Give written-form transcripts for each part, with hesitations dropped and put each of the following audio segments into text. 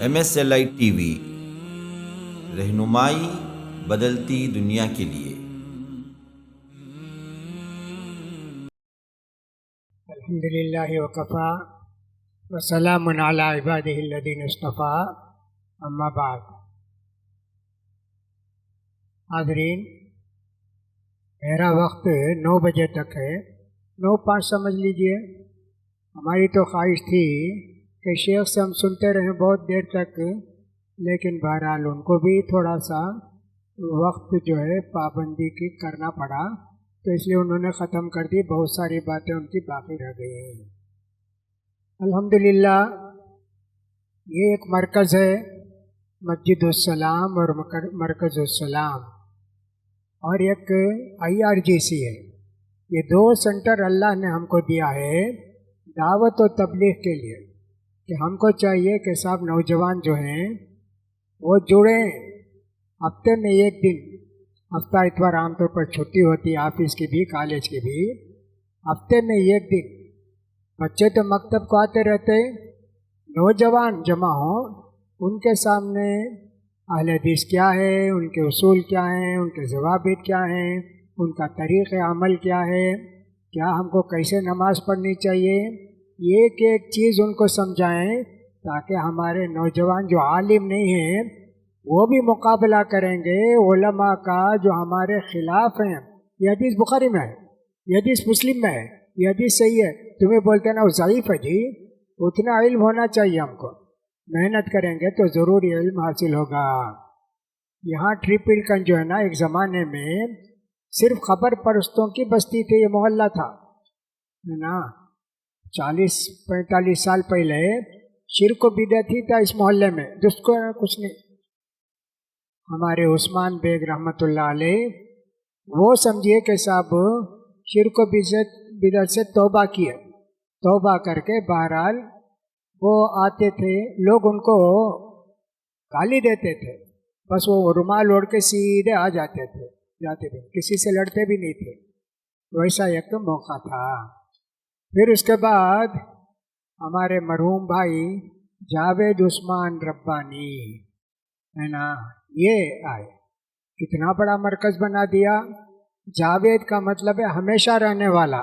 MSLI TV رہنمائی بدلتی دنیا کے لیے۔ الحمدللہ وکفا وسلام علی عبادہ الذین اصطفیٰ، اما بعد۔ حاضرین، میرا وقت 9 بجے تک ہے، 9:05 سمجھ لیجئے۔ ہماری تو خواہش تھی کہ شیخ سے ہم سنتے رہیں بہت دیر تک، لیکن بہرحال ان کو بھی تھوڑا سا وقت جو ہے پابندی کی کرنا پڑا، تو اس لیے انہوں نے ختم کر دی، بہت ساری باتیں ان کی باقی رہ گئی ہیں۔ الحمدللہ یہ ایک مرکز ہے، مسجد السلام اور مرکز السلام، اور ایک IRGC ہے۔ یہ 2 سینٹر اللہ نے ہم کو دیا ہے دعوت و تبلیغ کے لیے، کہ ہم کو چاہیے کہ صاحب نوجوان جو ہیں وہ جڑیں۔ ہفتے میں 1 دن، ہفتہ اتوار عام طور پر چھٹی ہوتی ہے، آفس کی بھی کالج کی بھی، ہفتے میں 1 دن بچے تو مکتب کو آتے رہتے، نوجوان جمع ہوں، ان کے سامنے اہل حدیث کیا ہے، ان کے اصول کیا ہیں، ان کے ضوابط کیا ہیں، ان کا طریق عمل کیا ہے، کیا ہم کو کیسے نماز پڑھنی چاہیے، ایک ایک چیز ان کو سمجھائیں، تاکہ ہمارے نوجوان جو عالم نہیں ہیں وہ بھی مقابلہ کریں گے علماء کا جو ہمارے خلاف ہیں۔ یہ حدیث بخاری میں ہے، یہ حدیث مسلم میں ہے، یہ حدیث صحیح ہے، تمہیں بولتے ہیں نا وہ ضعیف ہے۔ جی اتنا علم ہونا چاہیے ہم کو، محنت کریں گے تو ضرور علم حاصل ہوگا۔ یہاں ٹریپل گنج جو ہے نا، ایک زمانے میں صرف خبر پرستوں کی بستی تھی، یہ محلہ تھا نا۔ 40-45 سال پہلے شرک و بدعت ہی تھا اس محلے میں، جس کو کچھ نہیں۔ ہمارے عثمان بیگ رحمۃ اللہ علیہ وہ سمجھیے کہ صاحب شرک و بدعت سے توبہ کیے، توبہ کر کے بہرحال وہ آتے تھے، لوگ ان کو گالی دیتے تھے، بس وہ رومال اوڑھ کے سیدھے آ جاتے تھے، کسی سے لڑتے بھی نہیں تھے۔ ویسا ایک موقع تھا۔ پھر اس کے بعد ہمارے مرحوم بھائی جاوید عثمان ربانی ہے نا، یہ آئے، کتنا بڑا مرکز بنا دیا۔ جاوید کا مطلب ہے ہمیشہ رہنے والا۔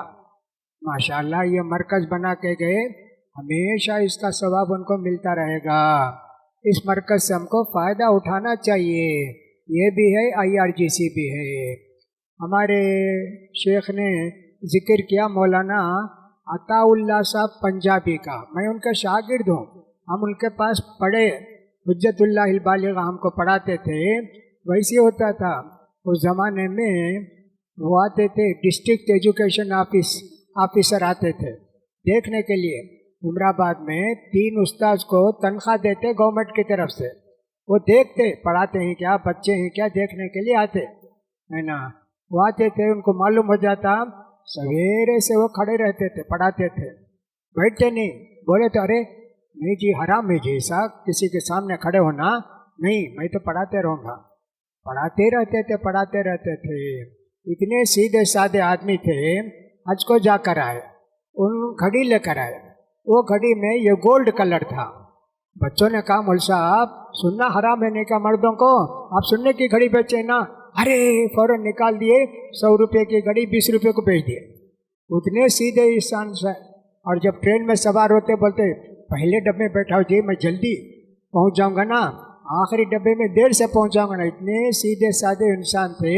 ماشاءاللہ یہ مرکز بنا کے گئے، ہمیشہ اس کا ثواب ان کو ملتا رہے گا۔ اس مرکز سے ہم کو فائدہ اٹھانا چاہیے، یہ بھی ہے، IRGC بھی ہے۔ ہمارے شیخ نے ذکر کیا مولانا عطا اللہ صاحب پنجابی کا، میں ان کا شاگرد ہوں، ہم ان کے پاس پڑھے، حجت اللہ البالغہ ہم کو پڑھاتے تھے۔ ویسے ہوتا تھا اس زمانے میں، وہ آتے تھے ڈسٹرکٹ ایجوکیشن آفیسر آتے تھے دیکھنے کے لیے، عمر آباد میں 3 استاذ کو تنخواہ دیتے گورنمنٹ کی طرف سے، وہ دیکھتے پڑھاتے ہیں کیا، بچے ہیں کیا، دیکھنے کے لیے آتے ہے نا۔ وہ آتے تھے، ان کو معلوم ہو جاتا، سویرے سے وہ کھڑے رہتے تھے، پڑھاتے تھے، بیٹھتے نہیں۔ بولے تو ارے نہیں جی، حرام ہے جی ایسا کسی کے سامنے کھڑے ہونا، نہیں میں تو پڑھاتے رہوں گا۔ پڑھاتے رہتے تھے۔ اتنے سیدھے سادے آدمی تھے، حج کو جا کر آئے، ان گھڑی لے کر آئے، وہ گھڑی میں یہ گولڈ کلر تھا۔ بچوں نے کہا مول صاحب سننا حرام ہے، نہیں کہا مردوں کو آپ سننے کی گھڑی بیچے نا، ارے فوراً نکال دیے، 100 روپے کی گھڑی 20 روپے کو بیچ دیے۔ اتنے سیدھے انسان سے، اور جب ٹرین میں سوار ہوتے بولتے پہلے ڈبے میں بیٹھاؤ جی، میں جلدی پہنچ جاؤں گا نا، آخری ڈبے میں دیر سے پہنچ جاؤں گا نا۔ اتنے سیدھے سادے انسان تھے،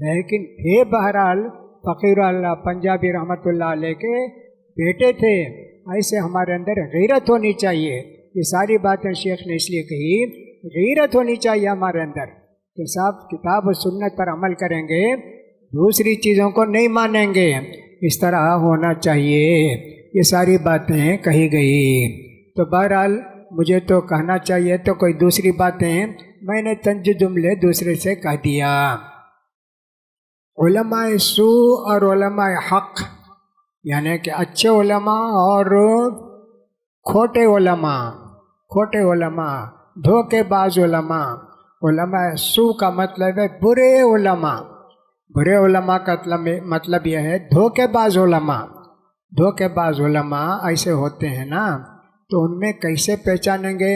لیکن تھے بہرحال فقیر اللہ پنجابی رحمۃ اللہ علیہ کے بیٹے تھے۔ ایسے ہمارے اندر غیرت ہونی چاہیے۔ یہ ساری باتیں شیخ نے اس لیے کہی، غیرت ہونی چاہیے ہمارے اندر کہ صاحب کتاب و سنت پر عمل کریں گے، دوسری چیزوں کو نہیں مانیں گے، اس طرح ہونا چاہیے۔ یہ ساری باتیں کہی گئی، تو بہرحال مجھے تو کہنا چاہیے، تو کوئی دوسری باتیں میں نے طنز جملے دوسرے سے کہہ دیا۔ علماء سو اور علماء حق، یعنی کہ اچھے علماء اور کھوٹے علماء، دھوکے باز علماء۔ علماء سو کا مطلب ہے برے علماء، برے علماء کا مطلب یہ ہے دھوکے باز علماء۔ دھوکے باز علماء ایسے ہوتے ہیں نا، تو ان میں کیسے پہچانیں گے؟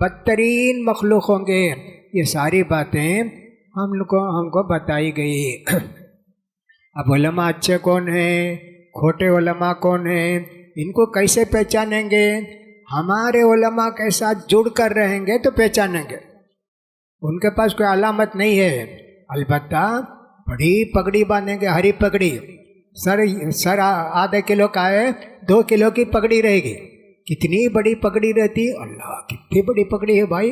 بدترین مخلوق ہوں گے. یہ ساری باتیں ہم کو بتائی گئی. اب علماء اچھے کون ہیں، کھوٹے علماء کون ہیں، ان کو کیسے پہچانیں گے؟ ہمارے علماء کے ساتھ جڑ کر رہیں گے تو پہچانیں گے. ان کے پاس کوئی علامت نہیں ہے، البتہ بڑی پگڑی باندھیں گے، ہری پگڑی. سر آدھے کلو کا ہے، 2 کلو کی پگڑی رہے گی. کتنی بڑی پگڑی رہتی، اللہ کتنی بڑی پگڑی ہے بھائی.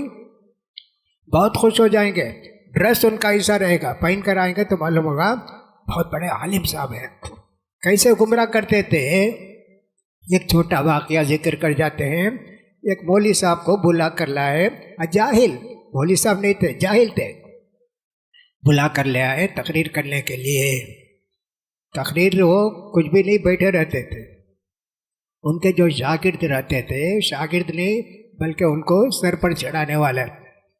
بہت خوش ہو جائیں گے. ڈریس ان کا ایسا رہے گا، پہن کر آئیں گے تو معلوم ہوگا بہت بڑے عالم صاحب ہیں. کیسے گمراہ کرتے تھے. ایک چھوٹا واقعہ ذکر کر جاتے ہیں. ایک مولوی صاحب کو بلا کر لائے، جاہل مولوی صاحب نہیں تھے، جاہل تھے. بلا کر لے آئے تقریر کرنے کے لیے. تقریر وہ کچھ بھی نہیں، بیٹھے رہتے تھے. ان کے جو شاگرد رہتے تھے، شاگرد نہیں بلکہ ان کو سر پر چڑھانے والا،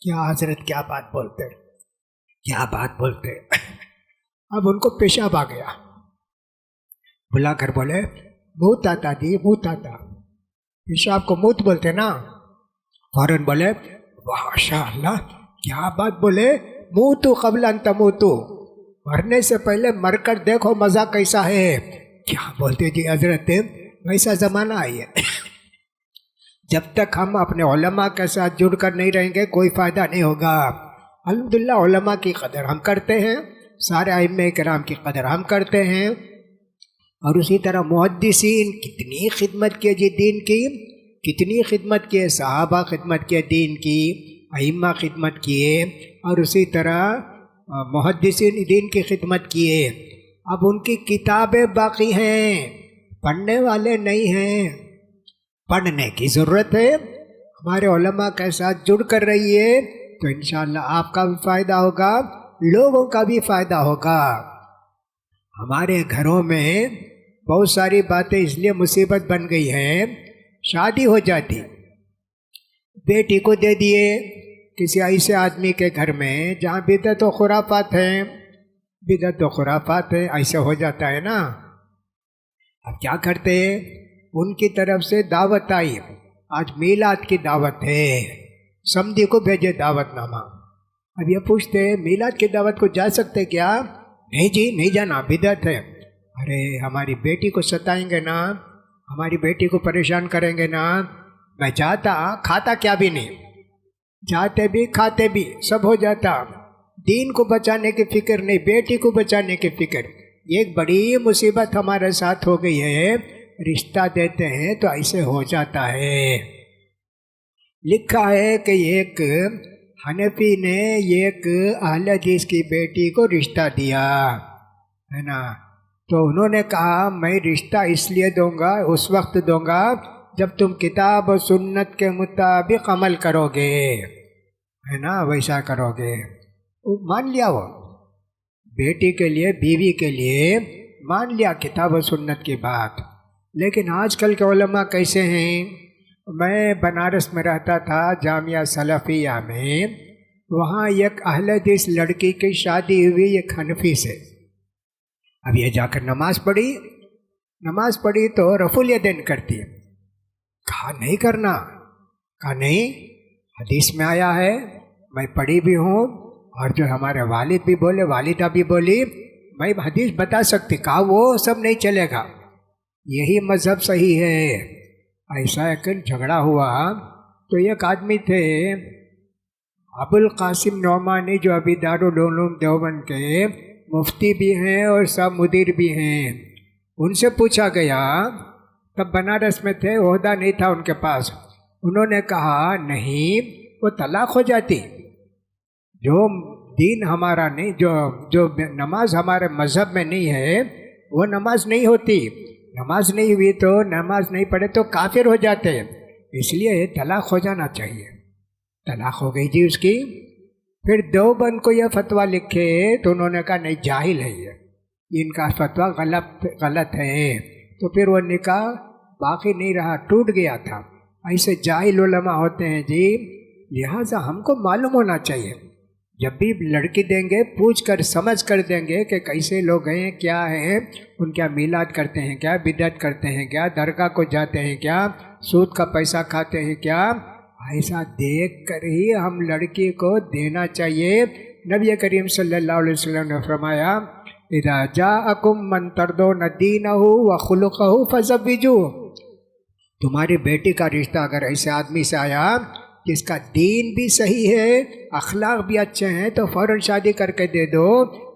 کیا حضرت کیا بات بولتے، کیا بات بولتے. اب ان کو پیشاب آ گیا. بلا کر بولے موت آتا جی، موت آتا. پیشاب کو موت بولتے نا. فوراً بولے ماشاء اللہ کیا بات بولے، موتو قبل ان تموتو، مرنے سے پہلے مر کر دیکھو مزہ کیسا ہے. کیا بولتے جی حضرت، ویسا زمانہ آئی ہے. جب تک ہم اپنے علماء کے ساتھ جڑ کر نہیں رہیں گے کوئی فائدہ نہیں ہوگا. الحمدللہ علماء کی قدر ہم کرتے ہیں، سارے ائمہ کرام کی قدر ہم کرتے ہیں. اور اسی طرح محدثین کتنی خدمت کیے جی دین کی، کتنی خدمت کیے، صحابہ خدمت کیے دین کی، ائمہ خدمت کیے، اور اسی طرح محدثین دین کی خدمت کیے. اب ان کی کتابیں باقی ہیں، پڑھنے والے نہیں ہیں. پڑھنے کی ضرورت ہے. ہمارے علماء کے ساتھ جڑ کر رہیے تو انشاءاللہ آپ کا بھی فائدہ ہوگا، لوگوں کا بھی فائدہ ہوگا. ہمارے گھروں میں بہت ساری باتیں اس لیے مصیبت بن گئی ہیں. شادی ہو جاتی، بیٹی کو دے دیے کسی ایسے آدمی کے گھر میں جہاں بدعت و خرافات ہیں، بدعت و خرافات ہے، ایسے ہو جاتا ہے نا. اب کیا کرتے، ان کی طرف سے دعوت آئی، آج میلاد کی دعوت ہے، سمدھی کو بھیجے دعوت نامہ. اب یہ پوچھتے میلاد کی دعوت کو جا سکتے کیا؟ نہیں جی نہیں جانا، بدعت ہے. ارے ہماری بیٹی کو ستائیں گے نا، ہماری بیٹی کو پریشان کریں گے نا. میں جاتا، کھاتا کیا بھی نہیں، جاتے بھی کھاتے بھی سب ہو جاتا. دین کو بچانے کی فکر نہیں، بیٹی کو بچانے کی فکر. ایک بڑی مصیبت ہمارے ساتھ ہو گئی ہے. رشتہ دیتے ہیں تو ایسے ہو جاتا ہے. لکھا ہے کہ ایک حنفی نے ایک اہل حدیث کی بیٹی کو رشتہ دیا ہے نا. تو انہوں نے کہا میں رشتہ اس لیے دوں گا، اس وقت دوں گا جب تم کتاب و سنت کے مطابق عمل کرو گے، ہے نا، ویسا کرو گے. وہ مان لیا، وہ بیٹی کے لیے، بیوی کے لیے مان لیا کتاب و سنت کی بات. لیکن آج کل کے علماء کیسے ہیں. میں بنارس میں رہتا تھا، جامعہ سلفیہ میں، وہاں ایک اہل حدیث لڑکی کی شادی ہوئی ایک حنفی سے. اب یہ جا کر نماز پڑھی تو رفع الیدین کرتی ہے. کہا نہیں کرنا، کہا نہیں، حدیث میں آیا ہے، میں پڑھی بھی ہوں، اور جو ہمارے والد بھی بولے، والدہ بھی بولی، میں حدیث بتا سکتی. کہا وہ سب نہیں چلے گا، یہی مذہب صحیح ہے. ایسا ایک جھگڑا ہوا. تو ایک آدمی تھے ابو القاسم نعمانی، جو ابھی دارالعلوم دیوبند کے مفتی بھی ہیں اور سب مدیر بھی ہیں. ان سے پوچھا گیا، تب بنارس میں تھے، عہدہ نہیں تھا ان کے پاس. انہوں نے کہا نہیں، وہ طلاق ہو جاتی. جو دین ہمارا نہیں، جو نماز ہمارے مذہب میں نہیں ہے وہ نماز نہیں ہوتی. نماز نہیں ہوئی تو، نماز نہیں پڑھے تو کافر ہو جاتے. اس لیے طلاق ہو جانا چاہیے. طلاق ہو گئی جی اس کی. پھر دیوبند کو یہ فتویٰ لکھے تو انہوں نے کہا نہیں، جاہل ہے یہ، ان کا فتویٰ غلط ہے. تو پھر وہ نکاح باقی نہیں رہا، ٹوٹ گیا تھا. ایسے جاہل علماء ہوتے ہیں جی. لہٰذا ہم کو معلوم ہونا چاہیے، جب بھی لڑکی دیں گے پوچھ کر سمجھ کر دیں گے کہ کیسے لوگ ہیں، کیا ہیں، ان کیا میلاد کرتے ہیں، کیا بدعت کرتے ہیں، کیا درگاہ کو جاتے ہیں، کیا سود کا پیسہ کھاتے ہیں، کیا ایسا دیکھ کر ہی ہم لڑکی کو دینا چاہیے۔ نبی کریم صلی اللہ علیہ وسلم نے فرمایا اذا جاءکم من ترضون دینہ وخلقہ فزوجوہ، تمہاری بیٹی کا رشتہ اگر ایسے آدمی سے آیا جس کا دین بھی صحیح ہے، اخلاق بھی اچھے ہیں، تو فوراً شادی کر کے دے دو۔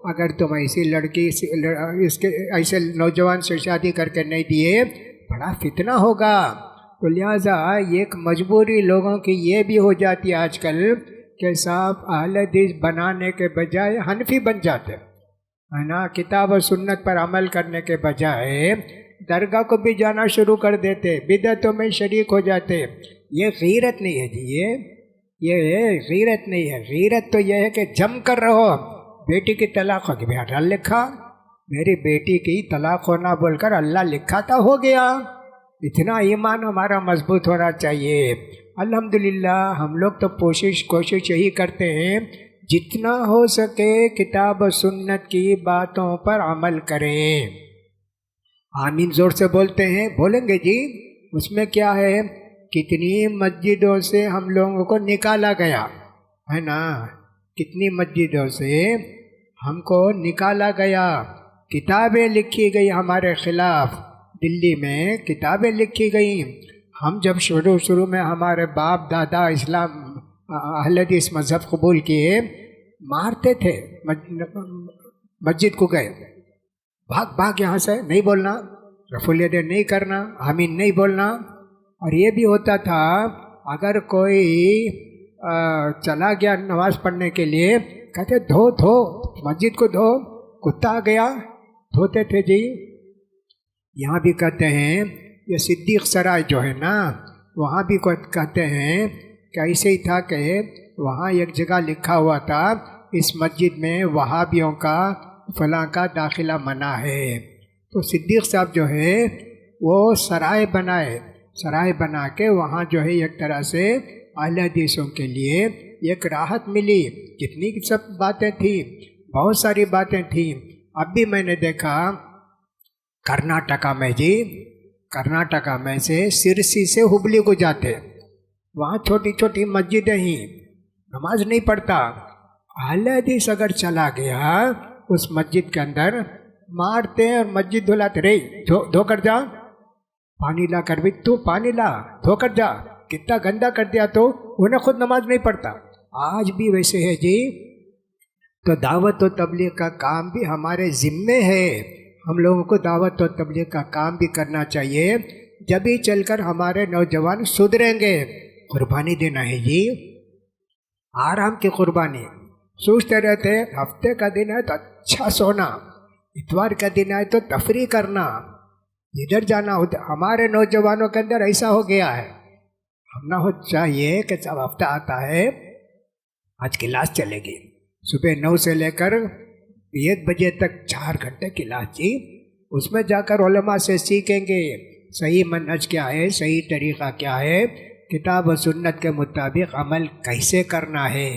اگر تم ایسی لڑکی اس کے ایسے نوجوان سے شادی کر کے نہیں دیے، بڑا فتنہ ہوگا۔ تو لہٰذا ایک مجبوری لوگوں کی یہ بھی ہو جاتی ہے آج کل کہ صاحب اہل حدیث بنانے کے بجائے حنفی بن جاتے ہے نا، کتاب و سنت پر عمل کرنے کے بجائے درگاہ کو بھی جانا شروع کر دیتے، بدعتوں میں شریک ہو جاتے۔ یہ غیرت نہیں ہے جی، یہ غیرت نہیں ہے۔ غیرت تو یہ ہے کہ جم کر رہو۔ بیٹی کی طلاق ہوگی، بھائی اللہ لکھا، میری بیٹی کی طلاق ہونا بول کر اللہ لکھا تھا، ہو گیا۔ اتنا ایمان ہمارا مضبوط ہونا چاہیے۔ الحمدللہ ہم لوگ تو کوشش یہی کرتے ہیں جتنا ہو سکے کتاب و سنت کی باتوں پر عمل کریں۔ آمین زور سے بولتے ہیں، بولیں گے جی، اس میں کیا ہے؟ کتنی مسجدوں سے ہم لوگوں کو نکالا گیا ہے نا، کتنی مسجدوں سے ہم کو نکالا گیا، کتابیں لکھی گئی ہمارے خلاف، دلی میں کتابیں لکھی گئیں۔ ہم جب شروع میں ہمارے باپ دادا اسلام اہل حدیث مذہب قبول کیے، مارتے تھے، مسجد کو گئے، بھاگ یہاں سے، نہیں بولنا، رفع الیدین نہیں کرنا، آمین نہیں بولنا۔ اور یہ بھی ہوتا تھا اگر کوئی چلا گیا نماز پڑھنے کے لیے، کہتے دھو مسجد کو دھو، کتا آ گیا، دھوتے تھے جی۔ یہاں بھی کہتے ہیں یہ صدیق سرائے جو ہے نا، وہاں بھی کہتے ہیں کہ ایسے ہی تھا کہ وہاں ایک جگہ لکھا ہوا تھا اس مسجد میں وہابیوں کا فلاں کا داخلہ منع ہے۔ تو صدیق صاحب جو ہے وہ سرائے بنا کے وہاں جو ہے ایک طرح سے اہل حدیثوں کے لیے ایک راحت ملی۔ کتنی سب باتیں تھیں، بہت ساری باتیں تھیں۔ اب بھی میں نے دیکھا کرناٹکا میں سے سرسی سے ہبلی کو جاتے، وہاں چھوٹی چھوٹی مسجدیں ہی، نماز نہیں پڑھتا، اہل حدیث اگر چلا گیا اس مسجد کے اندر مارتے اور مسجد دھلاتے، رہی دھو کر جا، پانی لا کر بھی تو پانی لا، دھو کر جا، کتنا گندا کر دیا، تو انہیں خود نماز نہیں پڑھتا۔ آج بھی ویسے ہے جی۔ تو دعوت و تبلیغ کا کام بھی ہمارے ذمے ہے، ہم لوگوں کو دعوت و تبلیغ کا کام بھی کرنا چاہیے، جبھی چل کر ہمارے نوجوان سدھریں گے۔ قربانی دینا ہے جی، آرام کی قربانی۔ سوچتے رہتے ہفتے کا دن ہے تو اچھا سونا، اتوار کا دن ہے تو تفریح کرنا، ادھر جانا ہوتا۔ ہمارے نوجوانوں کے اندر ایسا ہو گیا ہے، ہم نہ ہو چاہیے کہ سب ہفتہ آتا ہے، آج کلاس چلے گی، صبح 9 سے لے کر 1 بجے تک 4 گھنٹے کلاس جی، اس میں جا کر علماء سے سیکھیں گے صحیح منہج کیا ہے، صحیح طریقہ کیا ہے، کتاب و سنت کے مطابق عمل کیسے کرنا ہے۔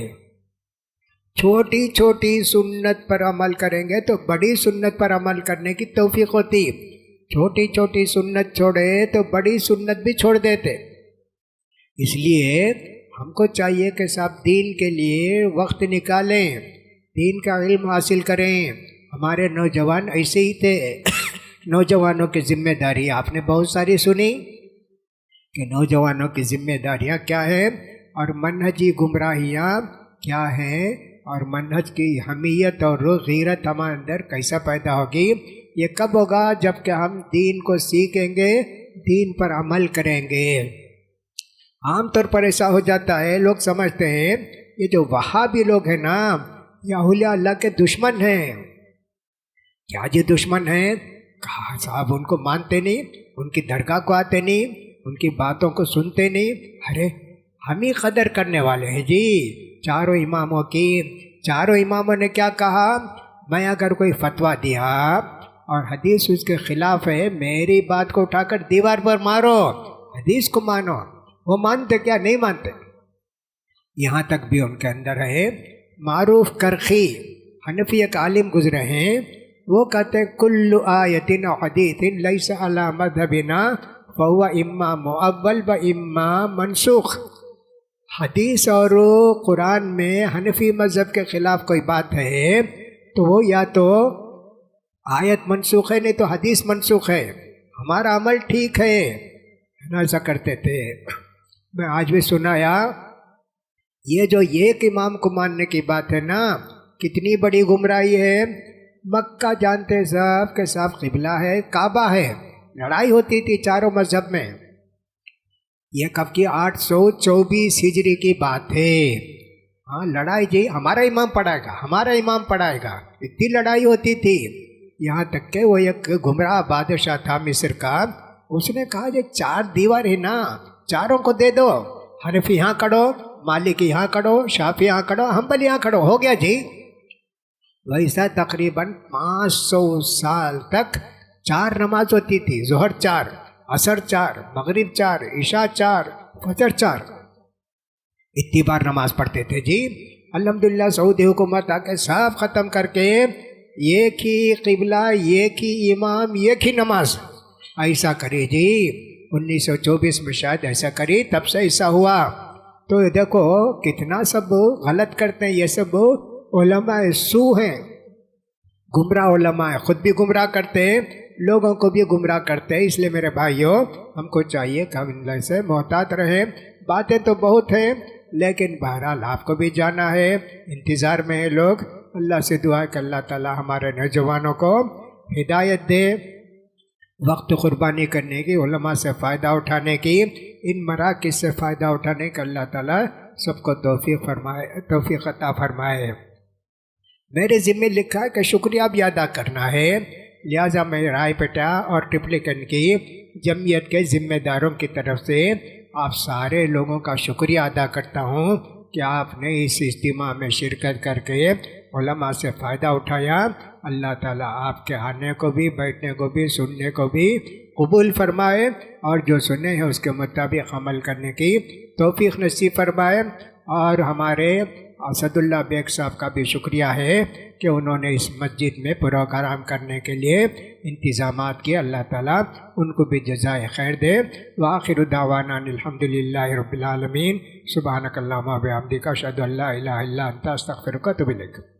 چھوٹی چھوٹی سنت پر عمل کریں گے تو بڑی سنت پر عمل کرنے کی توفیق ہوتی، چھوٹی چھوٹی سنت چھوڑے تو بڑی سنت بھی چھوڑ دیتے۔ اس لیے ہم کو چاہیے کہ صاحب دین کے لیے وقت نکالیں، دین کا علم حاصل کریں۔ ہمارے نوجوان ایسے ہی تھے۔ نوجوانوں کی ذمہ داری آپ نے بہت ساری سنی کہ نوجوانوں کی ذمہ داریاں کیا ہے اور منہجی گمراہیاں کیا ہیں، اور منہج کی حمیت اور غیرت ہمارے اندر کیسا پیدا ہوگی۔ یہ کب ہوگا؟ جب کہ ہم دین کو سیکھیں گے، دین پر عمل کریں گے۔ عام طور پر ایسا ہو جاتا ہے، لوگ سمجھتے ہیں یہ جو وہابی لوگ ہیں نا، یہ اولیاء اللہ کے دشمن ہیں۔ کیا جی دشمن ہیں؟ کہا صاحب ان کو مانتے نہیں، ان کی درگاہ کو آتے نہیں، ان کی باتوں کو سنتے نہیں۔ ارے ہم ہی قدر کرنے والے ہیں جی چاروں اماموں کی۔ چاروں اماموں نے کیا کہا؟ میں اگر کوئی فتویٰ دیا اور حدیث اس کے خلاف ہے، میری بات کو اٹھا کر دیوار پر مارو، حدیث کو مانو۔ وہ مانتے کیا؟ نہیں مانتے۔ یہاں تک بھی ان کے اندر ہے معروف کرخی، حنفی ایک عالم گزرے ہیں، وہ کہتے ہیں کل آیت و حدیث لیس علی مذہبنا فہو اما مؤول و اما منسوخ۔ حدیث اور قرآن میں حنفی مذہب کے خلاف کوئی بات ہے تو وہ یا تو آیت منسوخ ہے نہیں تو حدیث منسوخ ہے، ہمارا عمل ٹھیک ہے نا، ایسا کرتے تھے۔ میں آج بھی سنایا، یہ جو ایک امام کو ماننے کی بات ہے نا، کتنی بڑی گمراہی ہے۔ مکہ جانتے سب کے سب قبلہ ہے، کعبہ ہے، لڑائی ہوتی تھی چاروں مذہب میں۔ یہ کب کی 824 ہجری کی بات ہے۔ ہاں لڑائی جی، ہمارا امام پڑھائے گا، ہمارا امام پڑھائے گا، اتنی لڑائی ہوتی تھی۔ یہاں تک کہ وہ ایک گمراہ بادشاہ تھا مصر کا، اس نے کہا یہ 4 دیوار ہے نا، چاروں کو دے دو، حنفی یہاں کھڑو، مالک یہاں کھڑو، شافعی یہاں کھڑو، حنبلی یہاں کھڑو، ہو گیا جی۔ ویسا تقریباً 500 سال تک 4 نماز ہوتی تھی، ظہر 4، عصر 4، مغرب 4، عشاء 4، فجر 4، اتنی بار نماز پڑھتے تھے جی۔ الحمدللہ سعودی حکومت آ کے سب ختم کر کے ایک ہی قبلہ، ایک ہی امام، ایک ہی نماز، ایسا کری جی۔ 1924 میں شاید ایسا کری، تب سے ایسا ہوا۔ تو دیکھو کتنا سب غلط کرتے ہیں، یہ سب علماء سو ہیں، گمراہ علماء ہیں، خود بھی گمراہ کرتے ہیں، لوگوں کو بھی گمراہ کرتے ہیں۔ اس لیے میرے بھائیوں، ہم کو چاہیے کہ ہم ان سے محتاط رہیں۔ باتیں تو بہت ہیں لیکن بہرحال آپ کو بھی جانا ہے، انتظار میں ہیں لوگ۔ اللہ سے دعا ہے کہ اللہ تعالی ہمارے نوجوانوں کو ہدایت دے، وقت قربانی کرنے کی، علماء سے فائدہ اٹھانے کی، ان مراکز سے فائدہ اٹھانے کا اللہ تعالی سب کو توفیق عطا فرمائے۔ میرے ذمہ لکھا ہے کہ شکریہ بھی ادا کرنا ہے، لہٰذا میں رائے پیٹا اور ٹرپلیکن کی جمعیت کے ذمہ داروں کی طرف سے آپ سارے لوگوں کا شکریہ ادا کرتا ہوں کہ آپ نے اس اجتماع میں شرکت کر کے علماء سے فائدہ اٹھایا۔ اللہ تعالیٰ آپ کے آنے کو بھی، بیٹھنے کو بھی، سننے کو بھی قبول فرمائے، اور جو سنے ہیں اس کے مطابق عمل کرنے کی توفیق نصیب فرمائے۔ اور ہمارے اسد اللہ بیگ صاحب کا بھی شکریہ ہے کہ انہوں نے اس مسجد میں پروگرام کرنے کے لیے انتظامات کیے، اللہ تعالیٰ ان کو بھی جزائے خیر دے۔ وآخر دعوانا الحمدللہ رب العالمین، سبحانک اللہم و بحمدک، اشہد ان لا الہ الا انت، استغفرک و اتوب الیک۔